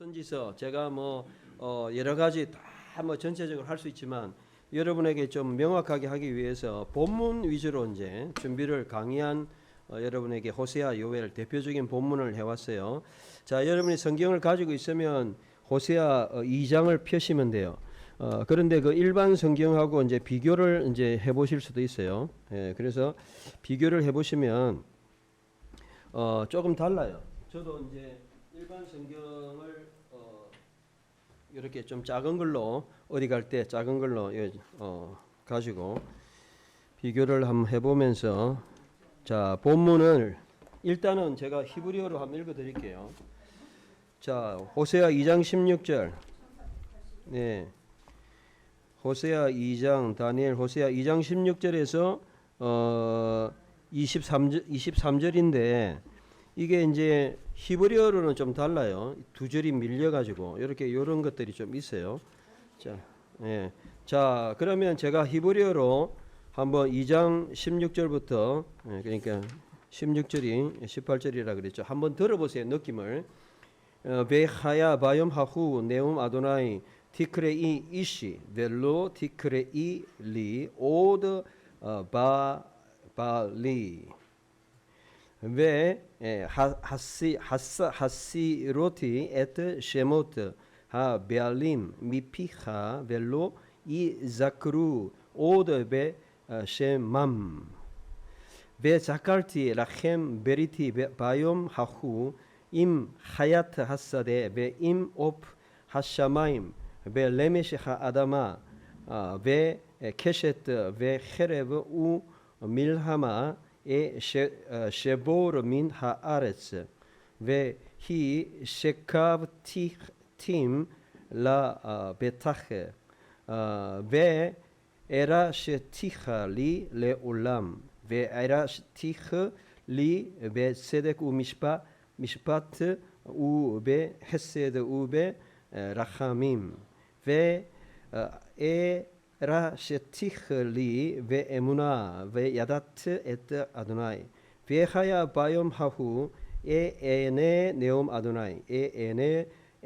선지서 제가 여러 가지 다 전체적으로 할 수 있지만 여러분에게 좀 명확하게 하기 위해서 본문 위주로 이제 준비를 강의한 여러분에게 호세아 요엘 대표적인 본문을 해왔어요. 자, 여러분이 성경을 가지고 있으면 호세아 2장을 펴시면 돼요. 그런데 그 일반 성경하고 이제 비교를 이제 해보실 수도 있어요. 예, 그래서 비교를 해보시면 조금 달라요. 저도 이제 일반 성경을 이렇게 좀 작은 걸로 어디 갈 때 작은 걸로 가지고 비교를 한번 해보면서 자, 본문을 일단은 제가 히브리어로 한번 읽어드릴게요. 자, 호세아 2장 16절. 네, 호세아 2장 다니엘 호세아 2장 16절에서 23절인데 이게 이제 히브리어로는 좀 달라요. 두 절이 밀려가지고 이렇게 이런 것들이 좀 있어요. 자, 예. 자, 그러면 제가 히브리어로 한번 2장 16절부터 그러니까 16절이 18절이라 그랬죠. 한번 들어보세요. 느낌을. 베하야 바염 하후 네움 아도나이 티크레이 이시 벨로 티크레이 리 오드 바리 왜 하시로티 에트 셰모트 하 베알림 미피하 벨로 이 자크루 오드 베 셰맘 ve zakarti lachem beriti bayom hahu im hayat hasade ve im op hashamayim ve lemesh haadama ve keshet ve cherev u milhama e shebor min haaretz ve hi shekav tim la betach ve era sheticha li leolam ואירשתיך לי בצדק ומשפט ובחסד וברחמים ואירשתיך לי באמונה וידעת את אדוני ויחיה ביום ההוא אענה נאום אדוני אענה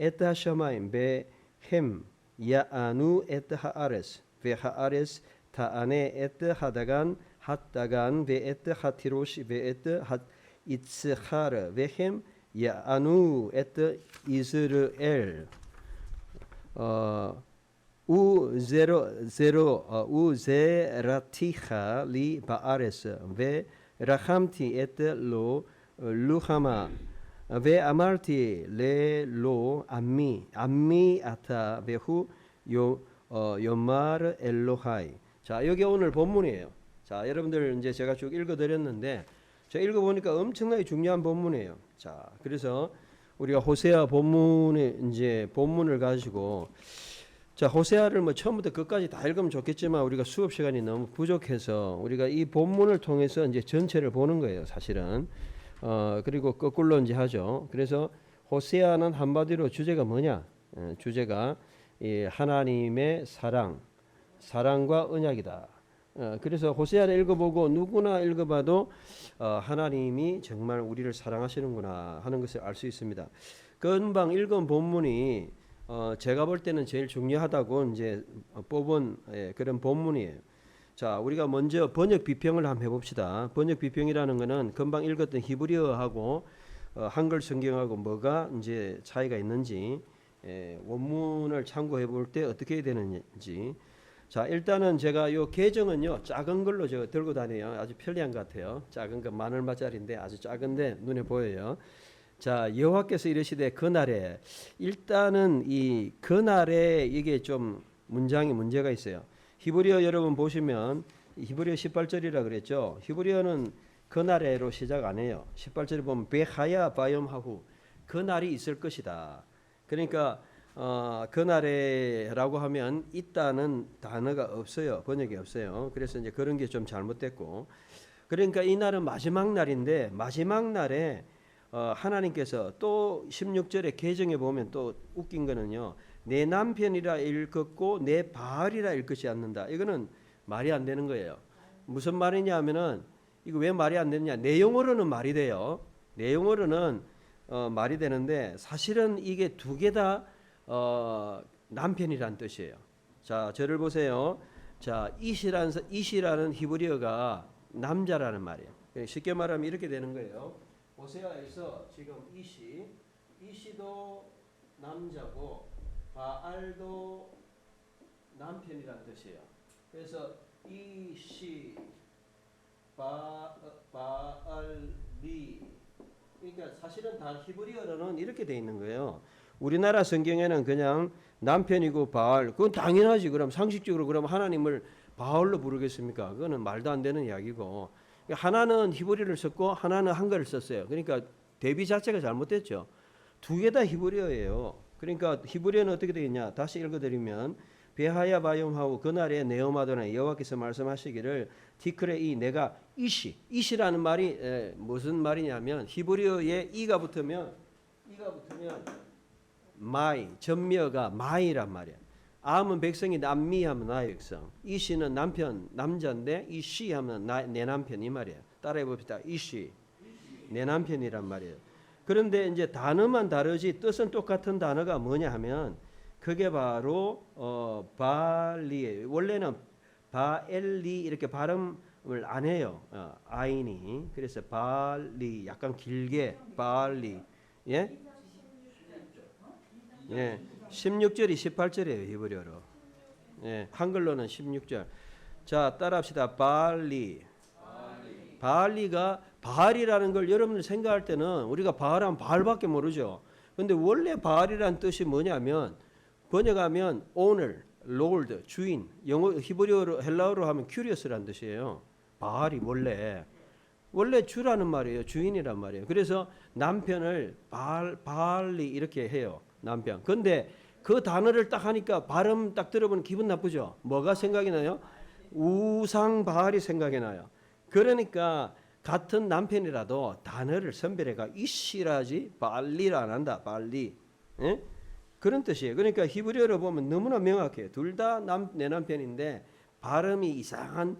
את השמיים בהם יענו את הארץ והארץ תענה את הדגן 핫다간 베에트 하티로시 베에트 핫 이츠하르 베헴 야아누 에트 이스르엘 우제라티하 리 바아레스 베 라함티 에트 로 루하마 베 아말티 레로 암미 아타 베후 요마르 엘로하이. 자, 여기 오늘 본문이에요. 자, 여러분들 이제 제가 쭉 읽어드렸는데 제가 읽어보니까 엄청나게 중요한 본문이에요. 자, 그래서 우리가 호세아 본문에 이제 본문을 가지고 자, 호세아를 처음부터 끝까지 다 읽으면 좋겠지만 우리가 수업 시간이 너무 부족해서 우리가 이 본문을 통해서 이제 전체를 보는 거예요, 사실은. 그리고 거꾸로 이제 하죠. 그래서 호세아는 한마디로 주제가 뭐냐? 주제가 이 하나님의 사랑과 언약이다. 그래서 호세아를 읽어보고 누구나 읽어봐도 하나님이 정말 우리를 사랑하시는구나 하는 것을 알 수 있습니다. 금방 읽은 본문이 제가 볼 때는 제일 중요하다고 이제 뽑은 그런 본문이에요. 자, 우리가 먼저 번역 비평을 한번 해봅시다. 번역 비평이라는 것은 금방 읽었던 히브리어하고 한글 성경하고 뭐가 이제 차이가 있는지 원문을 참고해 볼 때 어떻게 해야 되는지. 자, 일단은 제가 요 계정은요 작은 걸로 제가 들고 다녀요. 아주 편리한 것 같아요. 작은 거 만 얼마짜리인데 아주 작은데 눈에 보여요. 자, 여호와께서 이르시되 그날에 일단은 이 그날에 이게 좀 문장에 문제가 있어요. 히브리어 여러분 보시면 히브리어 18절이라 그랬죠. 히브리어는 그날에로 시작 안 해요. 18절에 보면 베하야 바염하후 그날이 있을 것이다. 그러니까 그날에라고 하면 있다는 단어가 없어요. 번역이 없어요. 그래서 이제 그런 게 좀 잘못됐고, 그러니까 이 날은 마지막 날인데 마지막 날에 하나님께서 또 16절에 계정에 보면 또 웃긴 거는요, 내 남편이라 일컫고 내 바알이라 일컫지 않는다. 이거는 말이 안 되는 거예요. 무슨 말이냐 하면은 이거 왜 말이 안 되느냐? 내용으로는 말이 돼요. 내용으로는 말이 되는데 사실은 이게 두 개 다 남편이란 뜻이에요. 자, 저를 보세요. 자, 이시라는 히브리어가 남자라는 말이에요. 쉽게 말하면 이렇게 되는 거예요. 호세아에서 지금 이시도 남자고 바알도 남편이란 뜻이에요. 그래서 이시 바알리, 그러니까 사실은 다 히브리어로는 이렇게 돼 있는 거예요. 우리나라 성경에는 그냥 남편이고 바알, 그건 당연하지. 그럼 상식적으로 그럼 하나님을 바알로 부르겠습니까? 그거는 말도 안 되는 이야기고, 하나는 히브리어를 썼고 하나는 한글을 썼어요. 그러니까 대비 자체가 잘못됐죠. 두 개 다 히브리어예요. 그러니까 히브리어는 어떻게 되겠냐? 다시 읽어드리면 베하야 바용하고 그날에 네오마도나 여호와께서 말씀하시기를 디크레이 내가 이시라는 말이 무슨 말이냐면 히브리어에 이가 붙으면 마이, 전미어가 마이란 말이야. 암은 백성이 남미하면 나의 백성. 이시는 남자인데 이시 하면 내 남편 이 말이에요. 따라해 봅시다. 이시 내 남편이란 말이에요. 그런데 이제 단어만 다르지 뜻은 똑같은 단어가 뭐냐 하면 그게 바로 발리예요. 원래는 바엘리 이렇게 발음을 안 해요. 아인이. 그래서 발리 약간 길게 발리. 예? 예. 16절이 18절이에요. 히브리어로. 예. 한글로는 16절. 자, 따라합시다. 발리. 바알리가 바알이라는 걸 여러분들 생각할 때는 우리가 바알하면 바알밖에 모르죠. 근데 원래 바알이라는 뜻이 뭐냐면 번역하면 오늘, 롤드, 주인. 영어 히브리어로 헬라어로 하면 큐리어스라는 뜻이에요. 바알이 원래 주라는 말이에요. 주인이란 말이에요. 그래서 남편을 바알리 이렇게 해요. 남편. 근데 그 단어를 딱 하니까 발음 딱 들어보면 기분 나쁘죠. 뭐가 생각이 나요? 우상 바알이 생각이 나요. 그러니까 같은 남편이라도 단어를 선별해가 이시라지 발리라 안 한다. 발리. 예? 그런 뜻이에요. 그러니까 히브리어로 보면 너무나 명확해요. 둘 다 내 남편인데 발음이 이상한,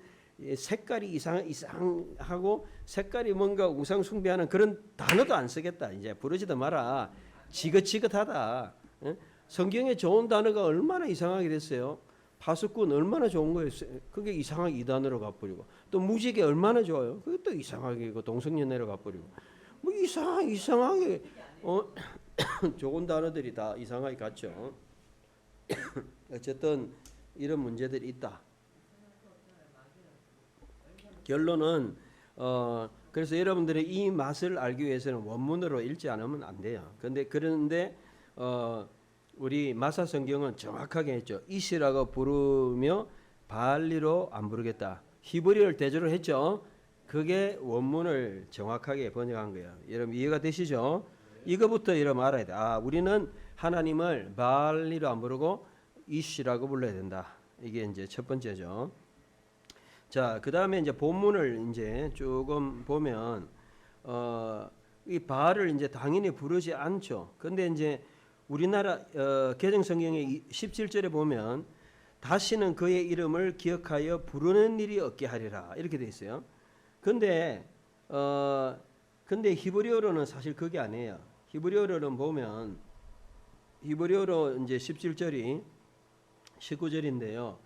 색깔이 이상하고 색깔이 뭔가 우상 숭배하는 그런 단어도 안 쓰겠다. 이제 부르지도 마라. 지긋지긋하다. 예? 성경에 좋은 단어가 얼마나 이상하게 됐어요. 파수꾼 얼마나 좋은 거예요. 그게 이상하게 이 단어로 가버리고 또 무지개 얼마나 좋아요. 그게 또 이상하게 동성연애로 가버리고 뭐 이상하게 좋은 단어들이 다 이상하게 갔죠. 어쨌든 이런 문제들이 있다. 결론은 그래서 여러분들이 이 맛을 알기 위해서는 원문으로 읽지 않으면 안 돼요. 그런데 우리 마사 성경은 정확하게 했죠. 이시라고 부르며 바알리로 안 부르겠다. 히브리어를 대조를 했죠. 그게 원문을 정확하게 번역한 거예요. 여러분 이해가 되시죠? 이거부터 여러분 알아야 돼. 우리는 하나님을 바알리로 안 부르고 이시라고 불러야 된다. 이게 이제 첫 번째죠. 자, 그 다음에 이제 본문을 이제 조금 보면 이 바알을 이제 당연히 부르지 않죠. 근데 이제 우리나라 개정 성경의 17절에 보면 다시는 그의 이름을 기억하여 부르는 일이 없게 하리라 이렇게 돼 있어요. 근데 히브리어로는 사실 그게 아니에요. 히브리어로는 보면 히브리어로 이제 17절이 19절인데요.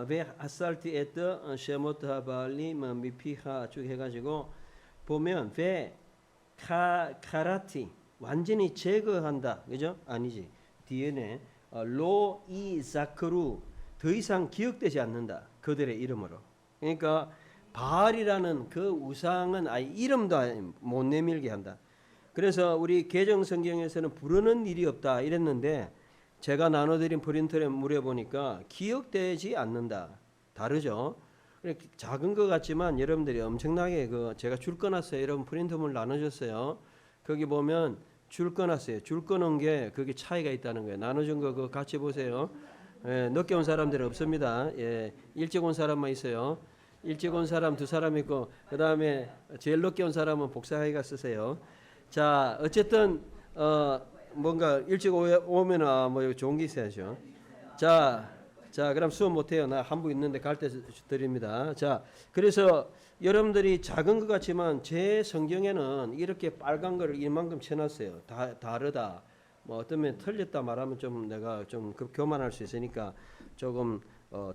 왜 아살티 에트 셰모트 하발리 미피하 쭉 해가지고 보면 왜 카라티 완전히 제거한다. 그죠? 아니지. 뒤에는 로 이자크루 더 이상 기억되지 않는다. 그들의 이름으로. 그러니까 바알이라는 그 우상은 아예 이름도 못 내밀게 한다. 그래서 우리 개정 성경에서는 부르는 일이 없다 이랬는데 제가 나눠드린 프린터에 물어보니까 기억되지 않는다. 다르죠? 작은 것 같지만 여러분들이 엄청나게 제가 줄 꺼놨어요. 여러분 프린터물 나눠줬어요. 거기 보면 줄 꺼놨어요. 줄 꺼놓은 게 그게 차이가 있다는 거예요. 나눠준 거 그거 같이 보세요. 예, 늦게 온 사람들은 없습니다. 예, 일찍 온 사람만 있어요. 일찍 온 사람 2사람 있고 그 다음에 제일 늦게 온 사람은 복사하기가 쓰세요. 자, 어쨌든 뭔가 일찍 오면 뭐 좋은 게 있어야죠. 자, 자, 그럼 수업 못해요. 나 한부 있는데 갈 때 드립니다. 자, 그래서 여러분들이 작은 것 같지만 제 성경에는 이렇게 빨간 거를 이만큼 쳐놨어요. 다르다. 뭐 어떤 면 틀렸다 말하면 좀 내가 좀 교만할 수 있으니까 조금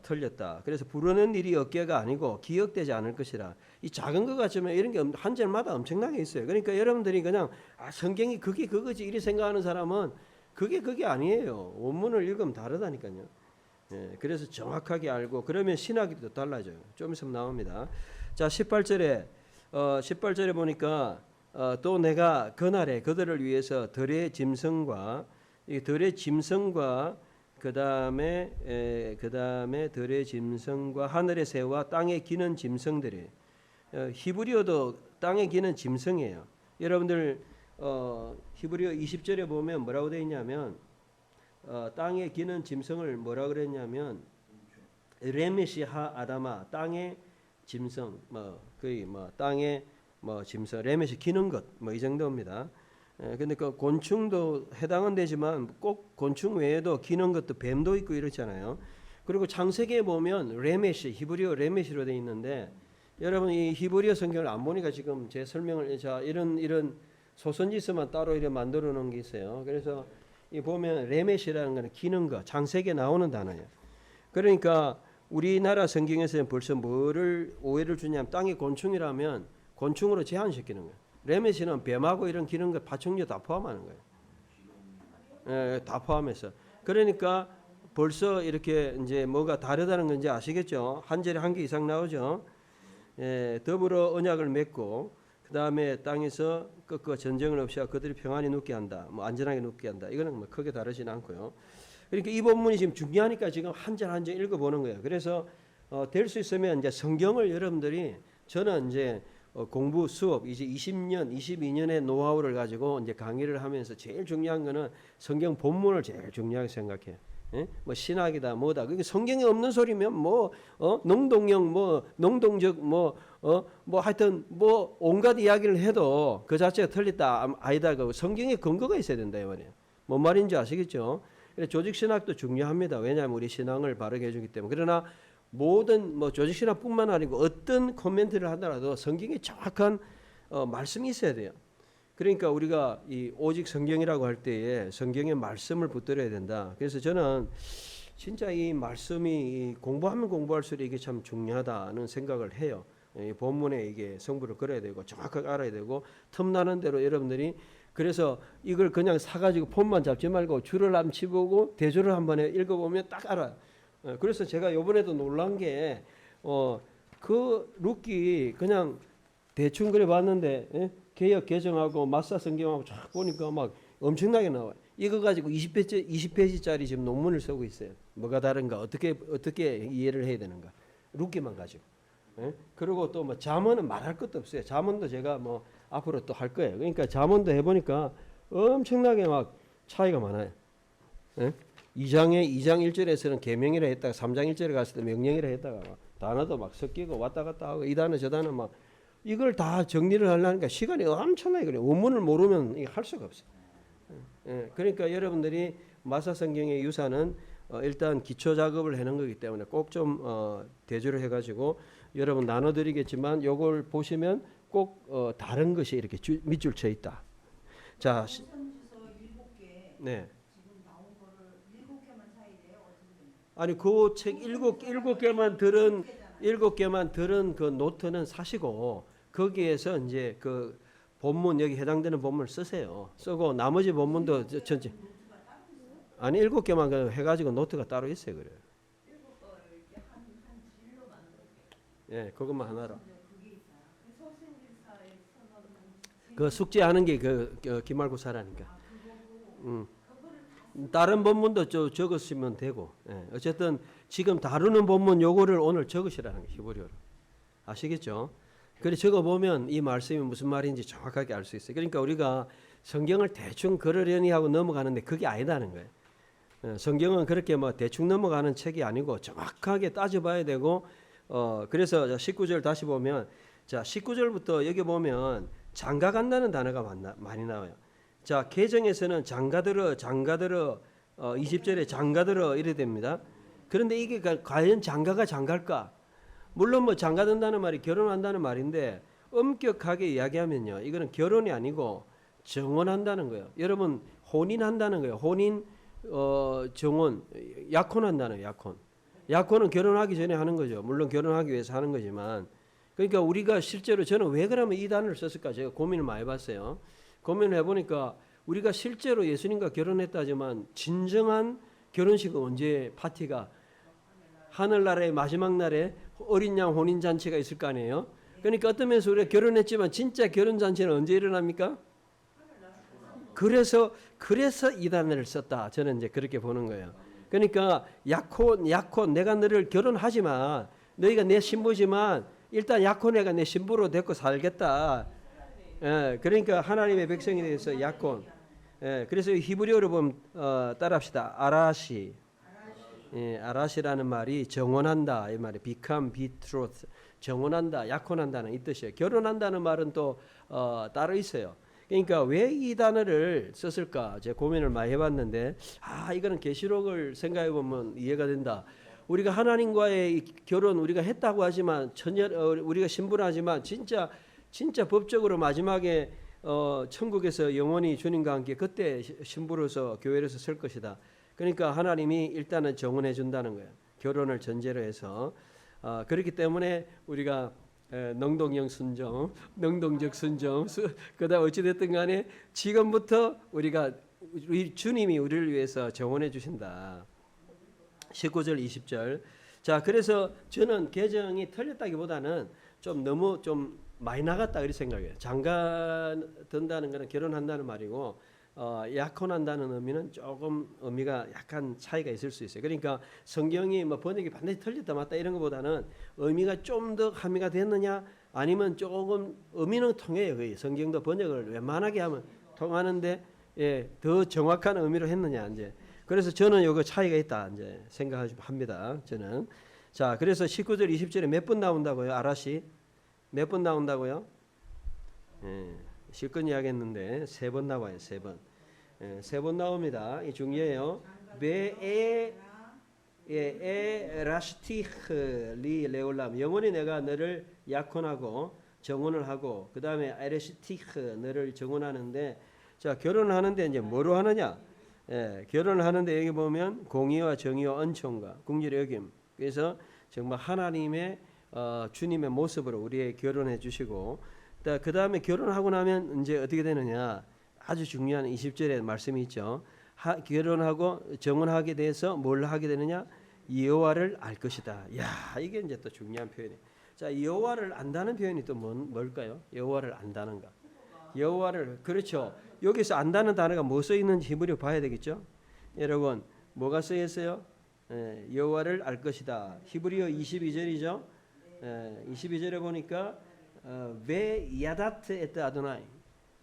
틀렸다. 그래서 부르는 일이 없게가 아니고 기억되지 않을 것이라. 이 작은 것 같지만 이런 게 한 절마다 엄청나게 있어요. 그러니까 여러분들이 그냥 성경이 그게 그거지 이렇게 생각하는 사람은 그게 아니에요. 원문을 읽으면 다르다니까요. 예, 그래서 정확하게 알고 그러면 신학이 또 달라져요. 좀 있으면 나옵니다. 자, 18절에 보니까 또 내가 그날에 그들을 위해서 들의 짐승과 그다음에 들의 짐승과 하늘의 새와 땅에 기는 짐승들이 히브리어도 땅에 기는 짐승이에요. 여러분들 히브리어 20절에 보면 뭐라고 되어 있냐면 땅에 기는 짐승을 뭐라 그랬냐면 레메시 하 아다마 땅의 짐승 뭐 거의 뭐 땅의 뭐 짐승 레메시 기는 것 뭐 이 정도입니다. 근데 그 곤충도 해당은 되지만 꼭 곤충 외에도 기는 것도 뱀도 있고 이렇잖아요. 그리고 창세기에 보면 레메시 히브리어 레메시로 돼 있는데 여러분 이 히브리어 성경을 안 보니까 지금 제 설명을 자 이런 소선지서만 따로 이렇게 만들어 놓은 게 있어요. 그래서 이 보면 레메시라는 거는 기는 거 창세기에 나오는 단어예요. 그러니까 우리나라 성경에서는 벌써 뭐를 오해를 주냐면 땅의 곤충이라면 곤충으로 제한시키는 거예요. 레메시는 뱀하고 이런 기는 거 파충류 다 포함하는 거예요. 예, 다 포함해서. 그러니까 벌써 이렇게 이제 뭐가 다르다는 건지 아시겠죠? 한 절에 한 개 이상 나오죠. 예, 더불어 언약을 맺고 그 다음에 땅에서 끝과 전쟁을 없이 그들이 평안히 눕게 한다. 뭐 안전하게 눕게 한다. 이거는 뭐 크게 다르진 않고요. 그러니까 이 본문이 지금 중요하니까 지금 한 절 한 절 읽어보는 거예요. 그래서 될 수 있으면 이제 성경을 여러분들이 저는 이제 공부 수업 이제 20년, 22년의 노하우를 가지고 이제 강의를 하면서 제일 중요한 거는 성경 본문을 제일 중요하게 생각해요. 예? 뭐 신학이다 뭐다. 그게 성경에 없는 소리면 뭐 농동형 뭐 농동적 뭐 하여튼 뭐 온갖 이야기를 해도 그 자체가 틀렸다 아니다. 그 성경에 근거가 있어야 된다 이 말이에요. 뭔 말인지 아시겠죠? 조직 신학도 중요합니다. 왜냐하면 우리 신앙을 바르게 해주기 때문에. 그러나 모든 뭐 조직 신학뿐만 아니고 어떤 코멘트를 하더라도 성경에 정확한 말씀이 있어야 돼요. 그러니까 우리가 이 오직 성경이라고 할 때에 성경의 말씀을 붙들어야 된다. 그래서 저는 진짜 이 말씀이 공부하면 공부할수록 이게 참 중요하다는 생각을 해요. 이 본문에 이게 성부를 걸어야 되고 정확하게 알아야 되고 틈나는 대로 여러분들이 그래서 이걸 그냥 사가지고 폰만 잡지 말고 줄을 한번 치보고 대조를 한번 읽어보면 딱 알아요. 그래서 제가 이번에도 놀란 게 그 룻기 그냥 대충 그래 봤는데 개역 개정하고 마사 성경하고 쫙 보니까 막 엄청나게 나와요. 이거 가지고 20페이지짜리 지금 논문을 쓰고 있어요. 뭐가 다른가 어떻게 이해를 해야 되는가 룻기만 가지고. 그리고 또 뭐 잠언은 말할 것도 없어요. 잠언도 제가 뭐 앞으로 또 할 거예요. 그러니까 잠언도 해보니까 엄청나게 막 차이가 많아요. 2장 1절에서는 계명이라 했다가 3장 1절에 갔을 때 명령이라 했다가 막 단어도 막 섞이고 왔다 갔다 하고 이 단어 저 단어 막 이걸 다 정리를 하려니까 시간이 엄청나게 걸려요. 원문을 모르면 이게 할 수가 없어요. 그러니까 여러분들이 마사 성경의 유사는 일단 기초 작업을 해놓은 거기 때문에 꼭 좀 대조를 해가지고 여러분 나눠드리겠지만 요걸 보시면 꼭 다른 것이 이렇게 밑줄 쳐 있다. 자, 네. 아니 그 책 일곱 개만 들은 그 노트는 사시고 거기에서 이제 그 본문 여기 해당되는 본문을 쓰세요. 쓰고 나머지 본문도 전체 아니 7개만 해가지고 노트가 따로 있어요. 그래요. 예, 그것만 하나로. 그 숙제하는 게 그 기말고사라니까. 다른 본문도 적으시면 되고. 예, 어쨌든 지금 다루는 본문 요거를 오늘 적으시라는 게 히브리어로. 아시겠죠? 그래 적어 보면 이 말씀이 무슨 말인지 정확하게 알 수 있어요. 그러니까 우리가 성경을 대충 걸으려니 하고 넘어가는데 그게 아니다는 거예요. 성경은 그렇게 뭐 대충 넘어가는 책이 아니고 정확하게 따져봐야 되고 그래서 19절 다시 보면 자 19절부터 여기 보면 장가 간다는 단어가 많이 나와요. 자 개정에서는 장가들어 20절에 장가들어 이래 됩니다. 그런데 이게 과연 장가가 장갈까? 물론 뭐 장가든다는 말이 결혼한다는 말인데 엄격하게 이야기하면요, 이거는 결혼이 아니고 정혼한다는 거예요. 여러분 혼인한다는 거예요. 혼인 정혼, 약혼한다는 거예요. 약혼. 약혼은 결혼하기 전에 하는 거죠. 물론 결혼하기 위해서 하는 거지만, 그러니까 우리가 실제로 저는 왜 그러면 이 단어를 썼을까 제가 고민을 많이 해봤어요. 고민을 해보니까 우리가 실제로 예수님과 결혼했다지만 진정한 결혼식은 언제 파티가 하늘나라의 마지막 날에 어린 양 혼인 잔치가 있을 거 아니에요. 그러니까 어떤 면에서 우리가 결혼했지만 진짜 결혼 잔치는 언제 일어납니까? 그래서 이 단어를 썼다. 저는 이제 그렇게 보는 거예요. 그러니까 약혼 내가 너를 결혼하지만 너희가 내 신부지만 일단 약혼해가 내 신부로 데리고 살겠다. 예, 그러니까 하나님의 백성에 대해서 약혼. 예, 그래서 히브리어로 보면 따라합시다. 아라시. 예, 아라시라는 말이 정혼한다 이 말이 become betrothed 정혼한다 약혼한다는 이 뜻이에요. 결혼한다는 말은 또 따로 있어요. 그러니까 왜 이 단어를 썼을까 제가 고민을 많이 해봤는데 이거는 계시록을 생각해 보면 이해가 된다. 우리가 하나님과의 결혼 우리가 했다고 하지만 우리가 신분하지만 진짜 법적으로 마지막에 천국에서 영원히 주님과 함께 그때 신부로서 교회로서 설 것이다. 그러니까 하나님이 일단은 정혼해 준다는 거예요. 결혼을 전제로 해서 그렇기 때문에 우리가 능동적 순종, 그다음 어찌 됐든 간에 지금부터 우리 주님이 우리를 위해서 정혼해 주신다. 19절 20절. 자, 그래서 저는 개정이 틀렸다기보다는 너무 많이 나갔다 이렇게 생각해요. 장가 든다는 거는 결혼한다는 말이고 약혼한다는 의미는 조금 의미가 약간 차이가 있을 수 있어요. 그러니까 성경이 뭐 번역이 반드시 틀렸다 맞다 이런 것보다는 의미가 좀 더 함의가 됐느냐 아니면 조금 의미는 통해요. 거의 성경도 번역을 웬만하게 하면 통하는데 더 정확한 의미로 했느냐 이제. 그래서 저는 요거 차이가 있다 이제 생각합니다. 저는. 자, 그래서 19절 20절에 몇 번 나온다고요? 아라시 몇 번 나온다고요? 실컷 이야기했는데 3번 나와요. 3번. 3번 나옵니다. 이 중요해요. 라시티흐 리 레올람 영원히 내가 너를 약혼하고 정혼을 하고 그 다음에 에레시티흐 너를 정혼하는데 자 결혼하는데 이제 뭐로 하느냐? 결혼을 하는데 여기 보면 공의와 정의와 은총과 궁질의 여김. 그래서 정말 하나님의 주님의 모습으로 우리의 결혼해 주시고 그 다음에 결혼하고 나면 이제 어떻게 되느냐? 아주 중요한 20절에 말씀이 있죠. 결혼하고 정혼하게 돼서 뭘 하게 되느냐? 여호와를 알 것이다. 야, 이게 이제 또 중요한 표현이에요. 자, 여호와를 안다는 표현이 또 뭘까요? 여호와를 안다는가? 여호와를 그렇죠. 여기서 안다는 단어가 뭐 써 있는지 히브리어 봐야 되겠죠? 여러분, 뭐가 써 있어요? 여호와를 알 것이다. 히브리어 22절이죠. 22절에 보니까 왜 야다트 에트 아도나이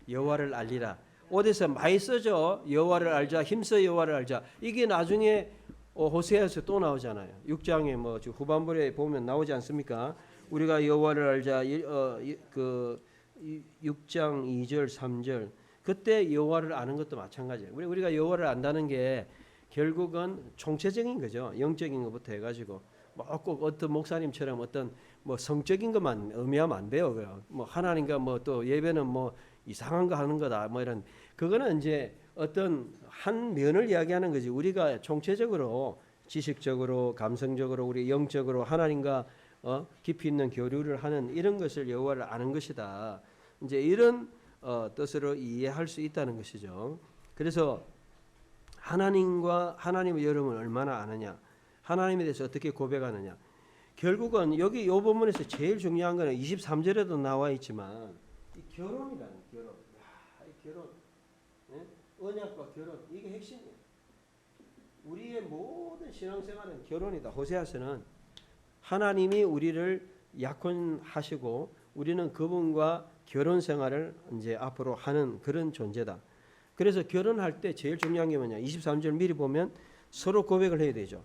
여호와를 알리라. 어디서 많이 써져. 여호와를 알자. 힘써 여호와를 알자. 이게 나중에 호세아에서 또 나오잖아요. 6장에 뭐 후반부에 보면 나오지 않습니까? 우리가 여호와를 알자. 그 6장 2절 3절 그때 여호와를 아는 것도 마찬가지예요. 우리가 여호와를 안다는 게 결국은 총체적인 거죠. 영적인 것부터 해가지고 뭐 꼭 어떤 목사님처럼 어떤 뭐 성적인 것만 의미하면 안 돼요. 뭐 하나님과 뭐 또 예배는 뭐 이상한 거 하는 거다 뭐 이런 그거는 이제 어떤 한 면을 이야기하는 거지. 우리가 총체적으로 지식적으로 감성적으로 우리 영적으로 하나님과 깊이 있는 교류를 하는 이런 것을 여호와를 아는 것이다. 이제 이런 뜻으로 이해할 수 있다는 것이죠. 그래서 하나님을 여러분 얼마나 아느냐, 하나님에 대해서 어떻게 고백하느냐. 결국은 여기 이 본문에서 제일 중요한 거는 23절에도 나와 있지만 이 결혼이라는 결혼. 이 결혼, 언약과 결혼 이게 핵심이에요. 우리의 모든 신앙생활은 결혼이다. 호세아서는 하나님이 우리를 약혼하시고 우리는 그분과 결혼 생활을 이제 앞으로 하는 그런 존재다. 그래서 결혼할 때 제일 중요한 게 뭐냐? 23절 미리 보면 서로 고백을 해야 되죠.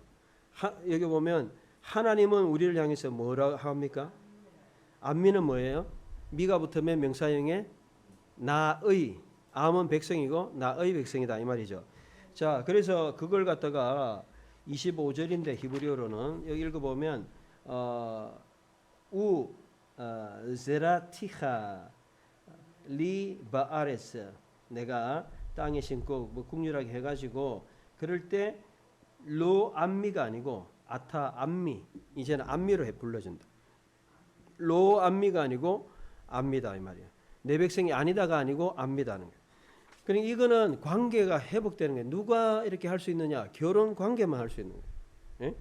여기 보면 하나님은 우리를 향해서 뭐라고 합니까? 암미는 뭐예요? 미가 붙으면 명사형에 나의, 암은 백성이고 나의 백성이다 이 말이죠. 자, 그래서 그걸 갖다가 25절인데 히브리어로는 여기 읽어보면 우 제라티하 리 바아레스 내가 땅에 심고 뭐 국률하게 해가지고 그럴 때 로 암미가 아니고 아타 암미 이제는 암미로 불러준다. 로 암미가 아니고 암미다 이 말이야. 내 백성이 아니다가 아니고 암미다는 거야. 그러니까 이거는 관계가 회복되는 거야. 누가 이렇게 할 수 있느냐? 결혼 관계만 할 수 있는 거야. 예?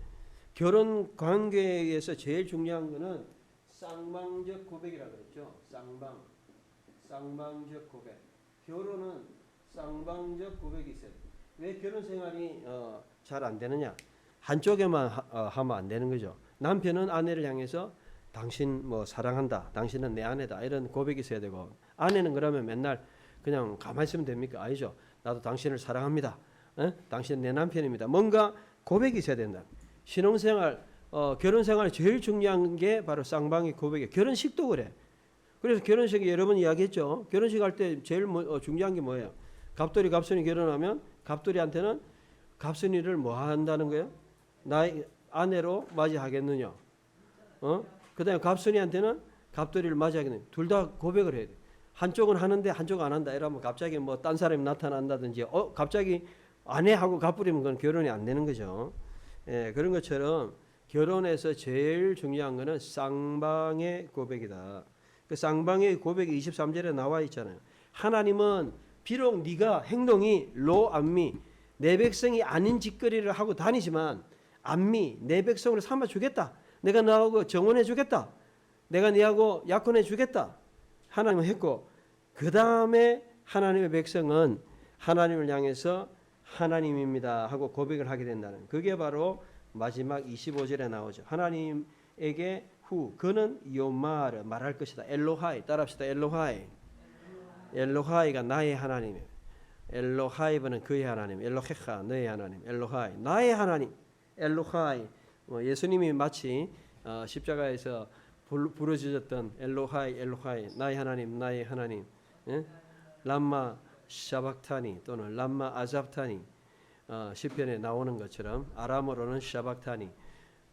결혼 관계에서 제일 중요한 거는 쌍방적 고백이라고 그랬죠. 쌍방적 고백. 결혼은 쌍방적 고백이 있어요. 왜 결혼 생활이 잘 안 되느냐? 한쪽에만 하면 안 되는 거죠. 남편은 아내를 향해서 당신 뭐 사랑한다. 당신은 내 아내다. 이런 고백이 있어야 되고 아내는 그러면 맨날 그냥 가만히 있으면 됩니까? 아니죠. 나도 당신을 사랑합니다. 당신은 내 남편입니다. 뭔가 고백이 있어야 된다. 신혼생활, 결혼생활 제일 중요한 게 바로 쌍방의 고백이에요. 결혼식도 그래. 그래서 결혼식에 여러 번 이야기했죠. 결혼식 할 때 제일 중요한 게 뭐예요? 갑돌이 갑순이 결혼하면 갑돌이한테는 갑순이를 뭐 한다는 거예요? 나의 아내로 맞이하겠느냐? 그다음에 갑순이한테는 갑돌이를 맞이하겠느냐? 둘 다 고백을 해야 돼. 한쪽은 하는데 한쪽은 안 한다. 이러면 갑자기 뭐 딴 사람이 나타난다든지, 갑자기 아내하고 갑부리면 그건 결혼이 안 되는 거죠. 예, 그런 것처럼 결혼에서 제일 중요한 거는 쌍방의 고백이다. 그 쌍방의 고백이 23절에 나와 있잖아요. 하나님은 비록 네가 행동이 로 암미 내 백성이 아닌 짓거리를 하고 다니지만 암미 내 백성으로 삼아 주겠다. 내가 너하고 정원해 주겠다. 내가 네하고 약혼해 주겠다. 하나님은 했고 그 다음에 하나님의 백성은 하나님을 향해서 하나님입니다 하고 고백을 하게 된다는 그게 바로 마지막 25절에 나오죠. 하나님에게 그는 요마르 말할 것이다. 엘로하이 따라합시다. 엘로하이가 나의 하나님이에요. 엘로하이브는 그의 하나님. 엘로헤카 너의 하나님. 엘로하이 나의 하나님. 엘로하이 예수님이 마치 십자가에서 부르짖었던 엘로하이 나의 하나님 예? 람마 샤박타니 또는 람마 아잡타니 시편에 나오는 것처럼 아람어로는 샤박타니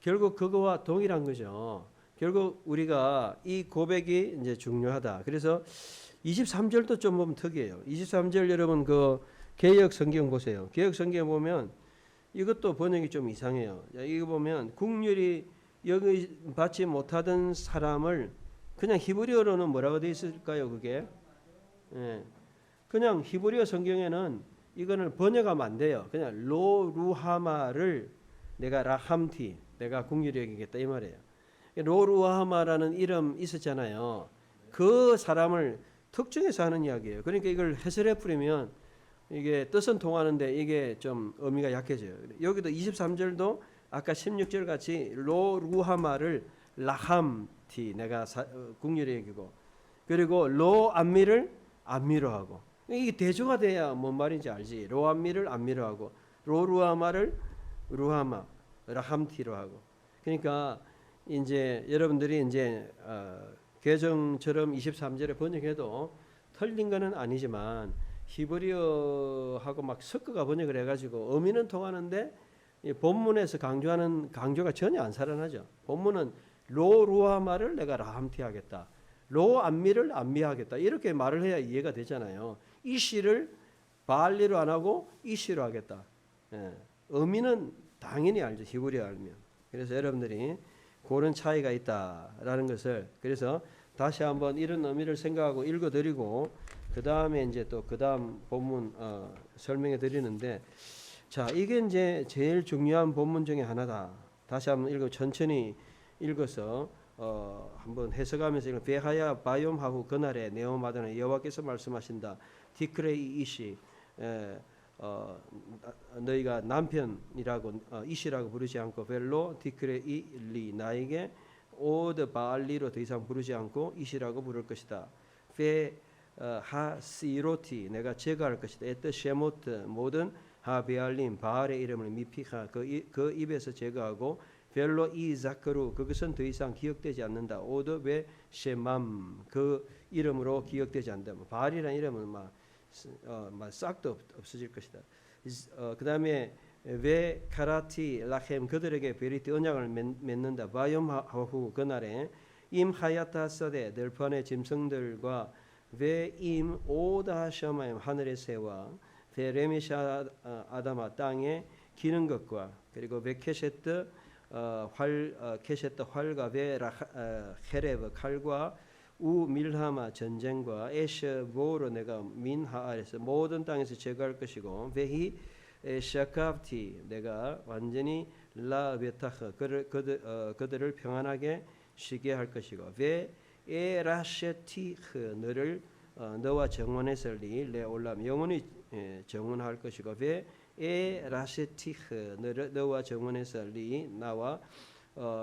결국 그거와 동일한 거죠. 결국 우리가 이 고백이 이제 중요하다. 그래서 23절도 좀 보면 특이해요. 23절 여러분 그 개역 성경 보세요. 개역 성경 보면 이것도 번역이 좀 이상해요. 이거 보면 국률이 여기 받지 못하던 사람을 그냥 히브리어로는 뭐라고 되어 있을까요? 그게 예. 그냥 히브리어 성경에는 이거는 번역하면 안 돼요. 그냥 로루하마를 내가 라함티 내가 국률이 여기겠다 이 말이에요. 로루하마라는 이름 있었잖아요. 그 사람을 특정해서 하는 이야기예요. 그러니까 이걸 해설해 뿌리면 이게 뜻은 통하는데 이게 좀 의미가 약해져요. 여기도 23절도 아까 16절 같이 로루하마를 라함티 내가 국률이 여기고 그리고 로암미를 암미로 하고 이게 대조가 돼야 뭔 말인지 알지. 로암미를 암미로 하고 로루하마를 루하마 라함티로 하고 그러니까 이제 여러분들이 이제 개정처럼 23절에 번역해도 틀린 거는 아니지만 히브리어하고 막 섞어가 번역을 해가지고 의미는 통하는데 본문에서 강조하는 강조가 전혀 안 살아나죠. 본문은 로루하마를 내가 라함티하겠다. 로암미를 암미하겠다. 이렇게 말을 해야 이해가 되잖아요. 이시를 발리로 안 하고 이시로 하겠다. 예. 의미는 당연히 알죠. 히브리어 알면. 그래서 여러분들이 그런 차이가 있다라는 것을 그래서 다시 한번 이런 의미를 생각하고 읽어드리고 그 다음에 이제 또 그 다음 본문 설명해 드리는데 자 이게 이제 제일 중요한 본문 중에 하나다. 다시 한번 천천히 읽어서 한번 해석하면서 이거 베하야 바욤하후 그날에 네오마다는 여호와께서 말씀하신다. 디크레이 이시 너희가 남편이라고 이시라고 부르지 않고 벨로 디크레이 리 나에게 오드 바알리로 더 이상 부르지 않고 이시라고 부를 것이다. 페 하시로티 내가 제거할 것이다. 에트 셰모트 모든 하베알림 바알의 이름을 미피하 그 입에서 제거하고 벨로 이자크루 그것은 더 이상 기억되지 않는다. 오드 베 셰맘 그 이름으로 기억되지 않는다. 바알이라는 이름은 막 싹도 없어질 것이다. 그 다음에 왜 카라티 라헴 그들에게 베리티 언약을 맺는다. 바이옴 하후 그날에 임 하야타 서대 들판의 짐승들과 왜임 오다 셔마임 하늘의 새와 베레미샤 아다마 땅에 기는 것과 그리고 베 케셰트 케셰트 활과 베 헤레브 칼과 우 밀하마 전쟁과 에셔 보로 내가 민하아에서 모든 땅에서 제거할 것이고 베히 샤카프티 내가 완전히 라베타흐 그들을 평안하게 쉬게 할 것이고 베 에라셰티흐 너를 너와 정원에서리 레올람 영원히 정원할 것이고 베 에라셰티흐 너와 정원에서리 나와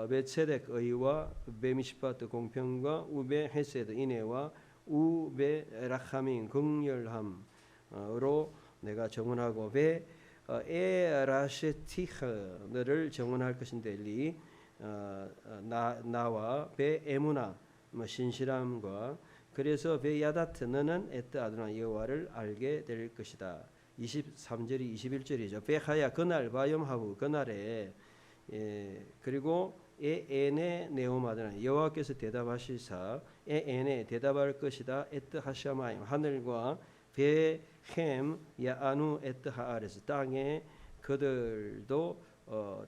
베체덱 의와 베미시파트 공평과 우베 헤세드 인애와 우베 라카민 긍휼함으로 내가 정원하고 베 에라셰티흐 너를 정원할 것인데 리 나와 베 에무나 신실함과 그래서 베 야다트 너는 에트 아드나 여호와를 알게 될 것이다. 23절이 21절이죠. 베 하야 그날 바염하고 그날에 그리고 에네 네오마드나 여호와께서 대답하시사 에네 대답할 것이다. 에트 하샤마임 하늘과 베햄 야아누 에트 하아레스 땅에 그들도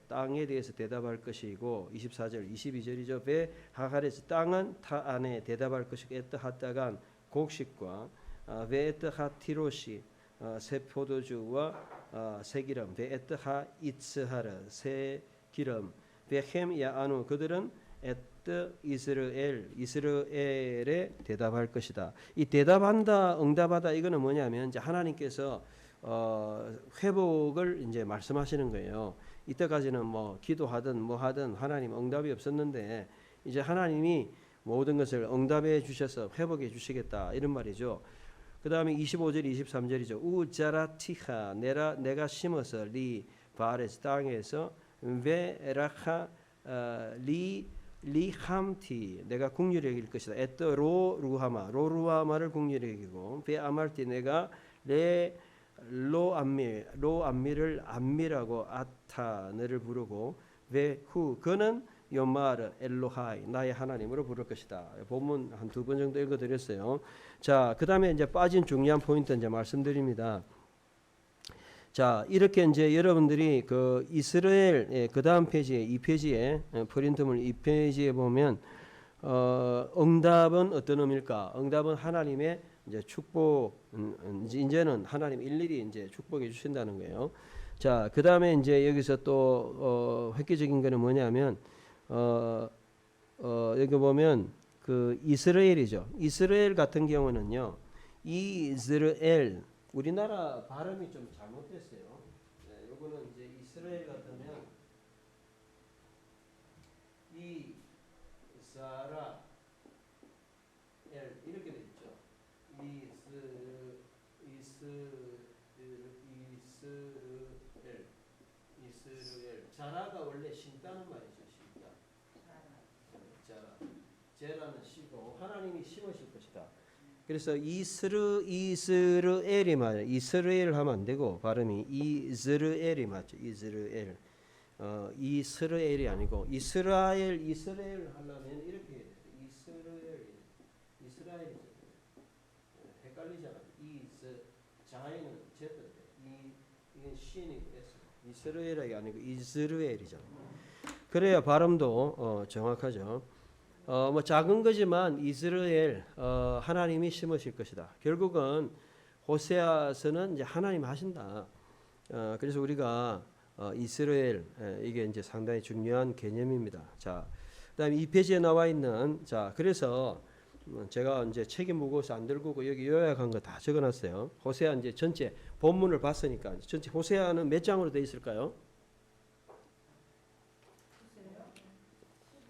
땅에 대해서 대답할 것이고 24절 22절이죠. 베 하하레스 땅은 타 안에 대답할 것이고 에트 하다간 곡식과 베 에트 하티로시 새 포도주와 새 기름 베 에트 하 이츠하르 새 기름 베햄 야아누 그들은 에트 이스라엘에 대답할 것이다. 이 대답한다 응답하다 이거는 뭐냐면 이제 하나님께서 회복을 이제 말씀하시는 거예요. 이때까지는 뭐 기도하든 뭐 하든 하나님 응답이 없었는데 이제 하나님이 모든 것을 응답해 주셔서 회복해 주시겠다 이런 말이죠. 그 다음에 25절 23절이죠. 우자라티하 내가 심어서 리 바레스 땅에서 베라카 리함티 내가 국률에 이길 것이다. 에트 로루하마를 국률에 이기고 베아말티 내가 로암미를 암미라고 아타 너를 부르고 베후 그는 요마르 엘로하이 나의 하나님으로 부를 것이다. 본문 한 두 번 정도 읽어드렸어요. 자, 그 다음에 이제 빠진 중요한 포인트 이제 말씀드립니다. 자, 이렇게 이제 여러분들이 그 이스라엘 그 다음 페이지에 2페이지에 프린트물 2페이지에 보면 응답은 어떤 의미일까? 응답은 하나님의 이제 축복 이제는 하나님 일일이 이제 축복해 주신다는 거예요. 자, 그 다음에 이제 여기서 또 획기적인 거는 뭐냐면 여기 보면 그 이스라엘이죠. 이스라엘 같은 경우는요, 이스라엘 우리나라 발음이 좀 잘못됐어요. 네, 요거는 이제 이스라엘 같으면 이사라 엘 이렇게 돼 있죠. 이스라엘 자라가 원래 신다는 말이죠. 신다. 자라. 제라는 시고 하나님이 심으실 것이다. 그래서 이스라엘이 맞아요. 이스라엘 하면 안 되고 발음이 이스라엘이 맞죠. 이스라엘. 이스라엘이 아니고 이스라엘 하려면 이렇게 해야 돼요. 이스라엘이죠. 헷갈리잖아. 자에는 제인데 이건 신이고 이스라엘이 아니고 이스라엘이죠. 그래야 발음도 정확하죠. 뭐 작은 거지만 이스라엘 하나님이 심으실 것이다. 결국은 호세아서는 이제 하나님 하신다. 그래서 우리가 이스라엘 이게 이제 상당히 중요한 개념입니다. 자, 그다음에 이 페이지에 나와 있는 자 그래서 제가 이제 책임 무거워서 안 들고 오고 여기 요약한 거 다 적어놨어요. 호세아 이제 전체 본문을 봤으니까 전체 호세아는 몇 장으로 돼 있을까요?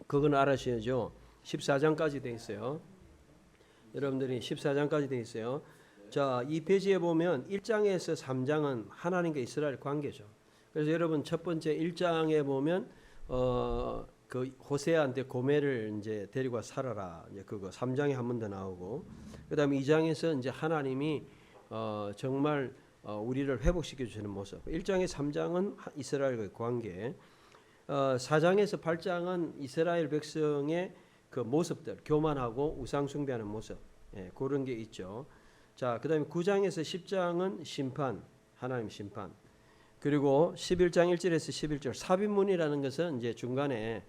그건 알아셔야죠. 14장까지 돼 있어요. 여러분들이 14장까지 돼 있어요. 자, 이 페이지에 보면 1장에서 3장은 하나님과 이스라엘 관계죠. 그래서 여러분 첫 번째 1장에 보면 그 호세아한테 고멜을 이제 데리고 와 살아라. 이제 그거 3장에 한 번 더 나오고 그다음에 2장에서 이제 하나님이 정말 우리를 회복시켜 주시는 모습. 1장에서 3장은 이스라엘과의 관계, 4장에서 8장은 이스라엘 백성의 그 모습들, 교만하고 우상 숭배하는 모습, 그런 게 있죠. 자, 그다음에 9장에서 10장은 심판, 하나님 심판. 그리고 11장 1절에서 11절 삽입문이라는 것은 이제 중간에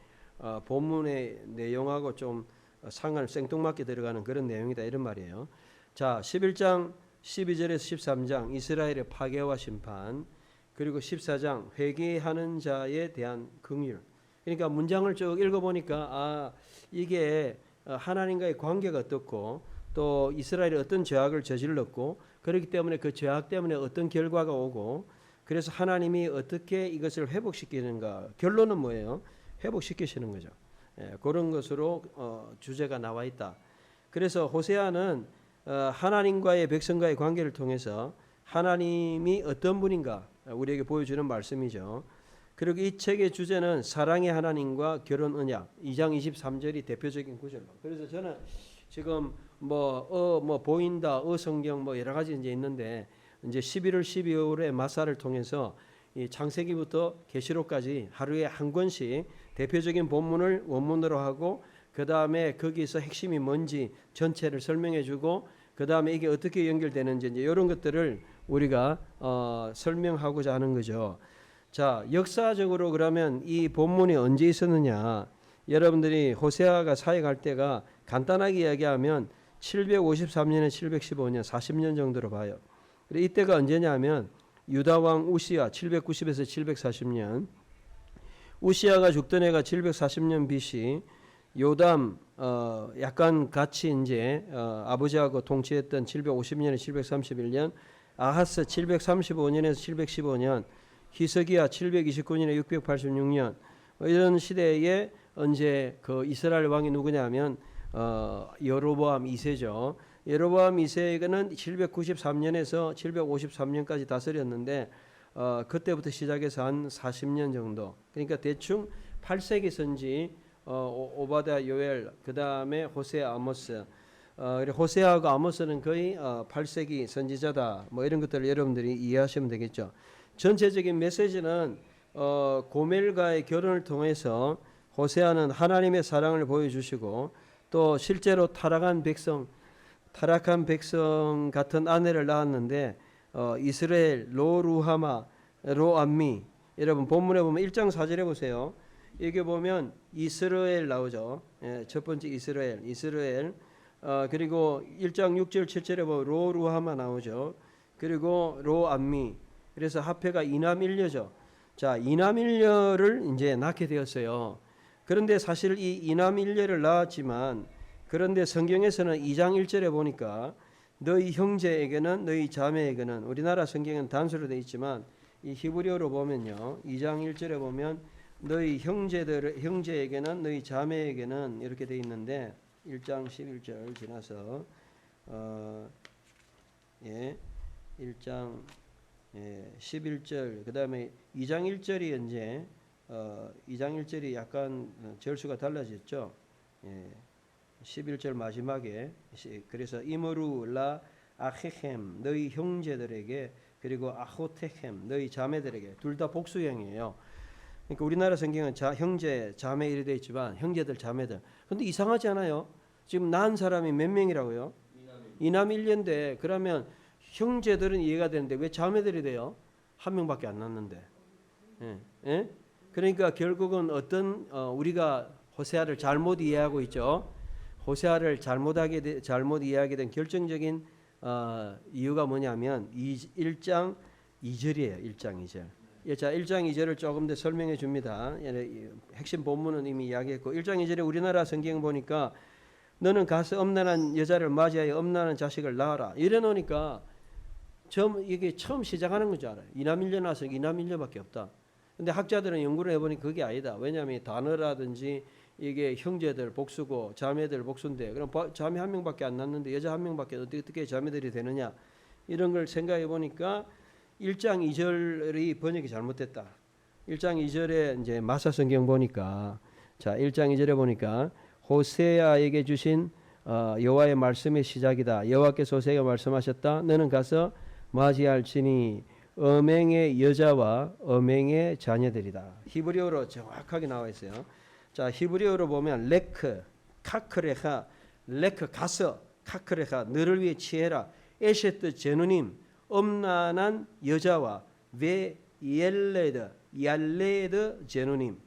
본문의 내용하고 좀 상을 생뚱맞게 들어가는 그런 내용이다 이런 말이에요. 자, 11장 12절에서 13장 이스라엘의 파괴와 심판, 그리고 14장 회개하는 자에 대한 긍휼. 그러니까 문장을 쭉 읽어보니까 이게 하나님과의 관계가 어떻고 또 이스라엘이 어떤 죄악을 저질렀고 그렇기 때문에 그 죄악 때문에 어떤 결과가 오고 그래서 하나님이 어떻게 이것을 회복시키는가. 결론은 뭐예요? 회복시키시는 거죠. 그런 것으로 주제가 나와 있다. 그래서 호세아는 하나님과의 백성과의 관계를 통해서 하나님이 어떤 분인가 우리에게 보여주는 말씀이죠. 그리고 이 책의 주제는 사랑의 하나님과 결혼 언약 2장 23절이 대표적인 구절로. 그래서 저는 지금 보인다, 성경 여러 가지 이제 있는데 이제 11월, 12월의 마사를 통해서 이 창세기부터 계시록까지 하루에 한 권씩 대표적인 본문을 원문으로 하고 그 다음에 거기서 핵심이 뭔지 전체를 설명해주고 그 다음에 이게 어떻게 연결되는지 이제 이런 것들을 우리가 설명하고자 하는 거죠. 자, 역사적으로 그러면 이 본문이 언제 있었느냐? 여러분들이 호세아가 사역할 때가 간단하게 이야기하면 753년에 715년 40년 정도로 봐요. 그리고 이때가 언제냐면 유다 왕 우시야 790에서 740년, 우시야가 죽던 해가 740년 BC, 요담 약간 같이 이제 아버지하고 통치했던 750년에 731년, 아하스 735년에서 715년, 히스기야 729년에 686년 이런 시대에 언제 그 이스라엘 왕이 누구냐면 여로보암 2세죠. 여로보암 2세는 793년에서 753년까지 다스렸는데 그때부터 시작해서 한 40년 정도. 그러니까 대충 8세기 선지 오바댜 요엘 그다음에 호세아 아모스. 호세아하고 아모스는 거의 8세기 선지자다. 이런 것들을 여러분들이 이해하시면 되겠죠. 전체적인 메시지는 고멜과의 결혼을 통해서 호세아는 하나님의 사랑을 보여주시고 또 실제로 타락한 백성 같은 아내를 낳았는데 이스라엘 로루하마 로암미. 여러분 본문에 보면 1장 4절에 보세요. 여기 보면 이스라엘 나오죠. 첫 번째 이스라엘 그리고 1장 6절 7절에 보면 로루하마 나오죠. 그리고 로암미. 그래서 합해가 이남일녀죠. 자, 이남일녀를 이제 낳게 되었어요. 그런데 사실 이 이남일녀를 낳았지만 그런데 성경에서는 2장 1절에 보니까 너희 형제에게는 너희 자매에게는, 우리나라 성경은 단수로 되어 있지만 이 히브리어로 보면요 2장 1절에 보면 너희 형제에게는 너희 자매에게는 이렇게 되어 있는데 1장 11절 지나서 1장 11절 그 다음에 2장 1절이 이제 2장 1절이 약간 절수가 달라졌죠. 11절 마지막에 그래서 이므루 라 아헤헴 너희 형제들에게 그리고 아호테헴 너희 자매들에게 둘 다 복수형이에요. 그러니까 우리나라 성경은 형제 자매 이래 되어 있지만 형제들 자매들. 근데 이상하지 않아요? 지금 낳은 사람이 몇 명이라고요? 이남일녀인데 그러면 형제들은 이해가 되는데 왜 자매들이 돼요? 한 명밖에 안 낳는데. 그러니까 결국은 우리가 호세아를 잘못 이해하고 있죠. 호세아를 잘못 이해하게 된 결정적인 이유가 뭐냐면 1장 2절이에요. 1장 2절. 자, 1장 2절을 조금 더 설명해 줍니다. 핵심 본문은 이미 이야기했고 1장 2절에 우리나라 성경 보니까 너는 가서 엄난한 여자를 맞이하여 엄난한 자식을 낳아라. 이래 놓으니까 이게 처음 시작하는 건 줄 알아요. 이남일녀 나서 이남일녀밖에 없다. 근데 학자들은 연구를 해보니 그게 아니다. 왜냐하면 단어라든지 이게 형제들 복수고 자매들 복수인데 그럼 자매 한 명밖에 안 낳는데 여자 한 명밖에 어떻게 자매들이 되느냐 이런 걸 생각해 보니까 1장 2절이 번역이 잘못됐다. 1장 2절에 이제 마사 성경 보니까 자 1장 2절에 보니까 호세아에게 주신 여호와의 말씀의 시작이다. 여호와께서 호세아에게 말씀하셨다. 너는 가서 맞이할지니 음행의 여자와 음행의 자녀들이다. 히브리어로 정확하게 나와 있어요. 자, 히브리어로 보면 레크, 카크레하, 레크 가서, 카크레하 너를 위해 취해라. 에셰트 제누님 엄난한 여자와 웨 옐레드, 얄레드 제누님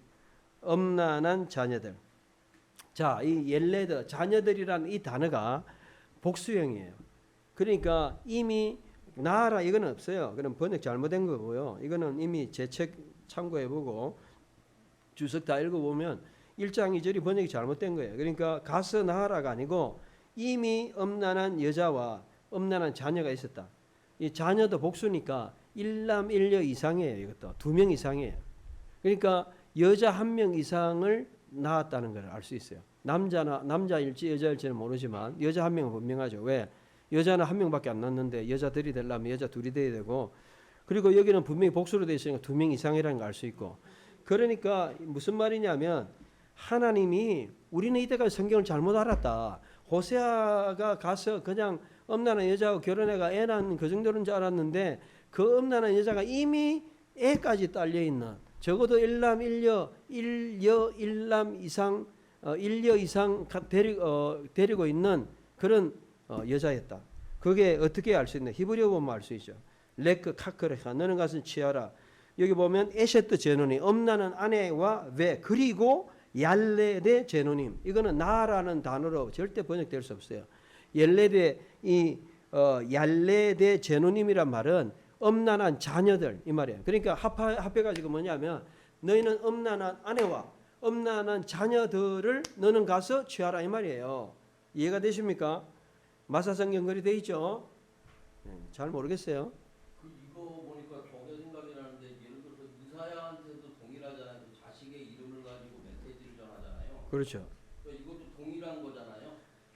엄난한 자녀들. 자, 이 옐레드 자녀들이라는 이 단어가 복수형이에요. 그러니까 이미 나아라 이건 없어요. 그럼 번역 잘못된 거고요. 이거는 이미 제 책 참고해보고 주석 다 읽어보면 1장 2절이 번역이 잘못된 거예요. 그러니까 가서 나아라가 아니고 이미 엄난한 여자와 엄난한 자녀가 있었다. 이 자녀도 복수니까 1남 1녀 이상이에요. 이것도 2명 이상이에요. 그러니까 여자 1명 이상을 낳았다는 걸 알 수 있어요. 남자일지 여자일지는 모르지만 여자 1명은 분명하죠. 왜? 여자는 1명밖에 안 낳는데 여자들이 되려면 여자 2이 돼야 되고, 그리고 여기는 분명히 복수로 되어 있으니까 2명 이상이라는 걸 알 수 있고. 그러니까 무슨 말이냐면 하나님이 우리는 이때까지 성경을 잘못 알았다. 호세아가 가서 그냥 엄난한 여자하고 결혼해가 애 낳는 그 정도는 줄 알았는데 그 엄난한 여자가 이미 애까지 딸려 있는, 적어도 1남 1녀 1남 이상 1녀 이상 데리고 있는 그런 여자였다. 그게 어떻게 알 수 있냐? 히브리어 보면 알 수 있죠. 레크 카크레하 너는 가서 취하라. 여기 보면 에셰트 제노님 엄나는 아내와 왜 그리고 얄레데 제노님, 이거는 나라는 단어로 절대 번역될 수 없어요. 얄레데 이 얄레데 제노님이란 말은 엄난한 자녀들 이 말이에요. 그러니까 합해가지고 뭐냐면 너희는 엄난한 아내와 엄난한 자녀들을 너는 가서 취하라 이 말이에요. 이해가 되십니까? 마사성경 글이 돼 있죠. 잘 모르겠어요. 이거 보니까 저게 생각이 나는데, 예를 들어서 이사야한테도 동일하잖아요. 그 자식의 이름을 가지고 메시지를 전하잖아요. 그렇죠. 그러니까 이것도 동일한 거잖아요.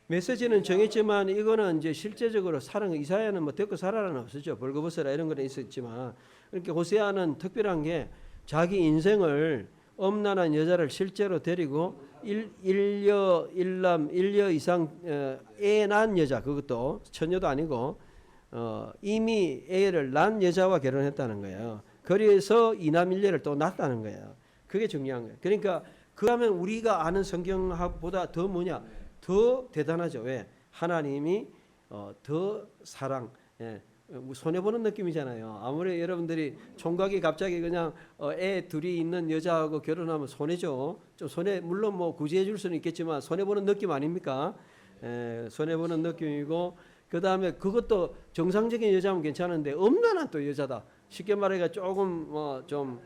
메시지는 정했지만 이거는 이제 실제적으로 사는 거, 이사야는 뭐 듣고 살아라는 없었죠. 벌거벗어라 이런 거는 있었지만, 그러니까 호세아는 특별한 게 자기 인생을 엄난한 여자를 실제로 데리고 1녀 이상 애 낳은 여자, 그것도 처녀도 아니고 이미 애를 낳은 여자와 결혼했다는 거예요. 그래서 2남 1녀를 또 낳았다는 거예요. 그게 중요한 거예요. 그러니까 그러면 우리가 아는 성경보다 더 뭐냐? 더 대단하죠. 왜? 하나님이 더 사랑, 손해보는 느낌이잖아요. 아무리 여러분들이 총각이 갑자기 그냥 애 둘이 있는 여자하고 결혼하면 손해죠. 좀 손해, 물론 뭐 구제해 줄 수는 있겠지만 손해보는 느낌 아닙니까? 손해보는 느낌이고, 그 다음에 그것도 정상적인 여자면 괜찮은데 엄난한 또 여자다. 쉽게 말해가 조금 좀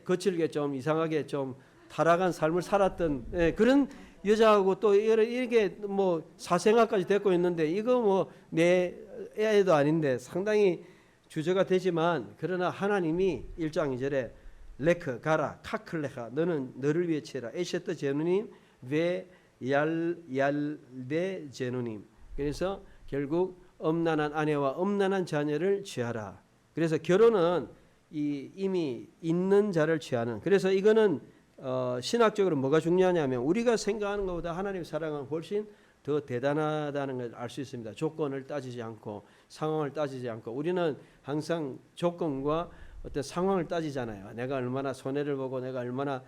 거칠게 좀 이상하게 좀 타락한 삶을 살았던 그런 여자하고 또 이렇게 뭐 사생활까지 데리고 있는데 이거 뭐 내 애도 아닌데 상당히 주저가 되지만, 그러나 하나님이 1장 2절에 레크 가라 카클레하 너는 너를 위해 취해라 에셰트 제누님 왜 얄데 제누님. 그래서 결국 엄난한 아내와 엄난한 자녀를 취하라. 그래서 결혼은 이미 있는 자를 취하는. 그래서 이거는 신학적으로 뭐가 중요하냐면 우리가 생각하는 것보다 하나님의 사랑은 훨씬 더 대단하다는 걸 알 수 있습니다. 조건을 따지지 않고 상황을 따지지 않고 우리는 항상 조건과 어떤 상황을 따지잖아요. 내가 얼마나 손해를 보고 내가 얼마나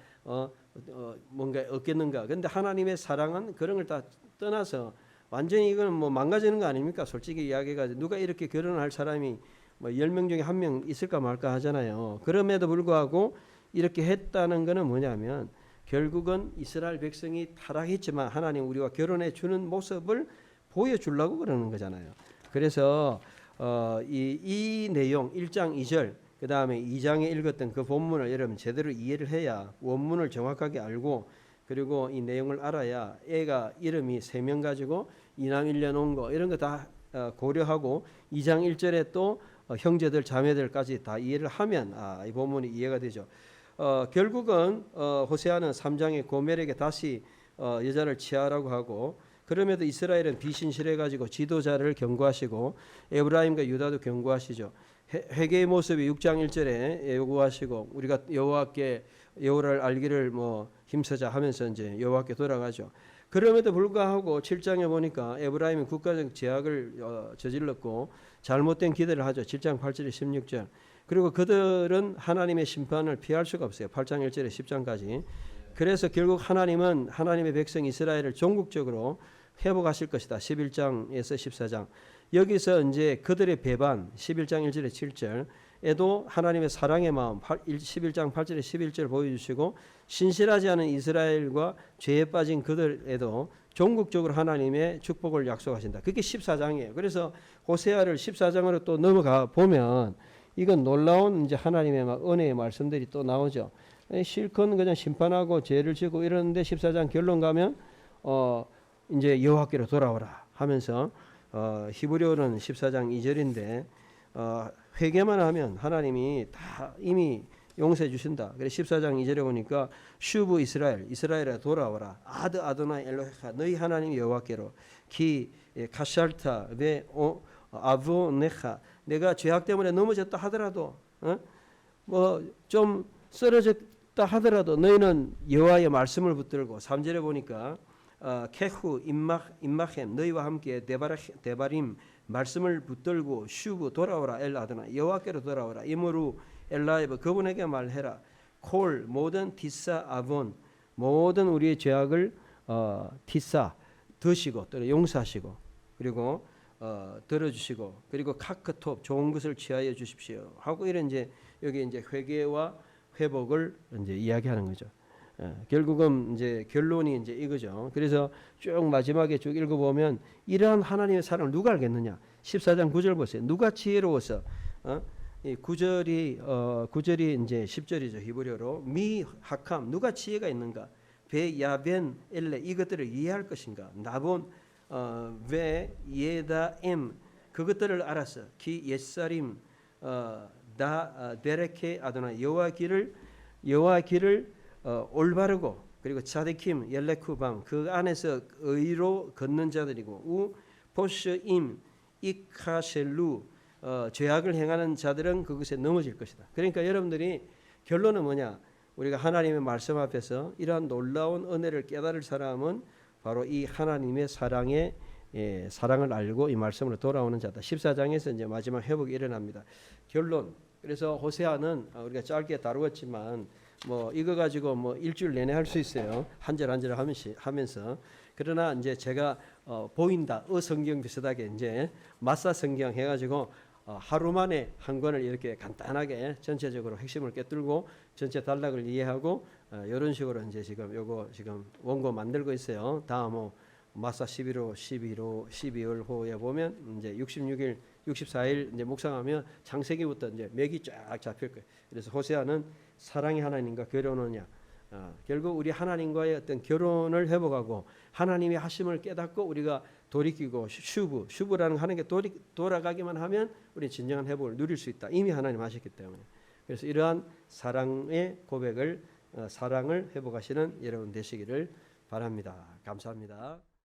뭔가 얻겠는가. 그런데 하나님의 사랑은 그런 걸 다 떠나서 완전히 이거는 뭐 망가지는 거 아닙니까? 솔직히 이야기가 누가 이렇게 결혼할 사람이 뭐 10명 중에 1명 있을까 말까 하잖아요. 그럼에도 불구하고 이렇게 했다는 것은 뭐냐면 결국은 이스라엘 백성이 타락했지만 하나님 우리와 결혼해 주는 모습을 보여주려고 그러는 거잖아요. 그래서 이 내용 1장 2절 그 다음에 2장에 읽었던 그 본문을 여러분 제대로 이해를 해야 원문을 정확하게 알고, 그리고 이 내용을 알아야 애가 이름이 3명 가지고 이남 1녀 놓은 거 이런 거 다 고려하고 2장 1절에 또 형제들 자매들까지 다 이해를 하면 이 본문이 이해가 되죠. 결국은 호세아는 3장에 고멜에게 다시 여자를 취하라고 하고, 그럼에도 이스라엘은 비신실해 가지고 지도자를 경고하시고 에브라임과 유다도 경고하시죠. 회개의 모습이 6장 1절에 요구하시고 우리가 여호와께 여호와를 알기를 뭐 힘쓰자 하면서 이제 여호와께 돌아가죠. 그럼에도 불구하고 7장에 보니까 에브라임이 국가적 제약을 저질렀고 잘못된 기대를 하죠. 7장 8절에 16절. 그리고 그들은 하나님의 심판을 피할 수가 없어요. 8장 1절에 10장까지. 그래서 결국 하나님은 하나님의 백성 이스라엘을 종국적으로 회복하실 것이다. 11장에서 14장. 여기서 이제 그들의 배반 11장 1절에 7절에도 하나님의 사랑의 마음 11장 8절에 11절 보여주시고 신실하지 않은 이스라엘과 죄에 빠진 그들에도 종국적으로 하나님의 축복을 약속하신다. 그게 14장이에요. 그래서 호세아를 14장으로 또 넘어가 보면 이건 놀라운 이제 하나님의 막 은혜의 말씀들이 또 나오죠. 실컷 그냥 심판하고 죄를 지고 이러는데 14장 결론 가면 이제 여호와께로 돌아오라 하면서 히브리어는 14장 2절인데 회개만 하면 하나님이 다 이미 용서해 주신다. 그래서 14장 2절에 보니까 슈브 이스라엘에 돌아오라. 아드나이 엘로헤카 너희 하나님 여호와께로 기 카샬타 베 아브네카 내가 죄악 때문에 넘어졌다 하더라도 뭐 좀 쓰러졌다 하더라도 너희는 여호와의 말씀을 붙들고 3절에 보니까 케후 임마햄 너희와 함께 데바림 말씀을 붙들고 슈브 돌아오라 엘 아드나 여호와께로 돌아오라 이므로 엘라이브 그분에게 말해라 콜 모든 디사 아본 모든 우리의 죄악을 디사 드시고 또 용서하시고 그리고 들어주시고 그리고 카크톱 좋은 것을 취하여 주십시오 하고 이런 이제 여기 이제 회개와 회복을 이제 이야기하는 거죠. 결국은 이제 결론이 이제 이거죠. 그래서 쭉 마지막에 쭉 읽어보면 이러한 하나님의 사랑을 누가 알겠느냐? 14장 9절 보세요. 누가 지혜로워서 이 9절이 이제 10절이죠. 히브리어로 미 하캄 누가 지혜가 있는가? 베 야벤 엘레 이것들을 이해할 것인가? 나본 베 예다엠 그것들을 알았어. 기 예사림 다 데레케 아도나 여호와 길을 올바르고 그리고 차데킴 옐레쿠방 그 안에서 의로 걷는 자들이고 우 포스임 이카셀루 죄악을 행하는 자들은 그것에 넘어질 것이다. 그러니까 여러분들이 결론은 뭐냐? 우리가 하나님의 말씀 앞에서 이러한 놀라운 은혜를 깨달을 사람은 바로 이 하나님의 사랑을 알고 이 말씀으로 돌아오는 자다. 14장에서 이제 마지막 회복이 일어납니다. 결론. 그래서 호세아는 우리가 짧게 다루었지만 뭐 이거 가지고 뭐 일주일 내내 할 수 있어요. 한 절 한 절 하면서 그러나 이제 제가 보인다 성경 비슷하게 이제 마사 성경 해가지고 하루 만에 한 권을 이렇게 간단하게 전체적으로 핵심을 꿰뚫고 전체 단락을 이해하고 이런 식으로 이제 지금 원고 만들고 있어요. 다음 마사 12월 호에 보면 이제 66일 64일 이제 묵상하면 창세기부터 이제 맥이 쫙 잡힐 거예요. 그래서 호세아는 사랑의 하나님과 결혼하냐. 결국 우리 하나님과의 어떤 결혼을 회복하고 하나님의 하심을 깨닫고 우리가 돌이키고 슈브라는 하는 게 돌아가기만 하면 우리 진정한 회복을 누릴 수 있다. 이미 하나님 하셨기 때문에. 그래서 이러한 사랑의 고백을 사랑을 회복하시는 여러분 되시기를 바랍니다. 감사합니다.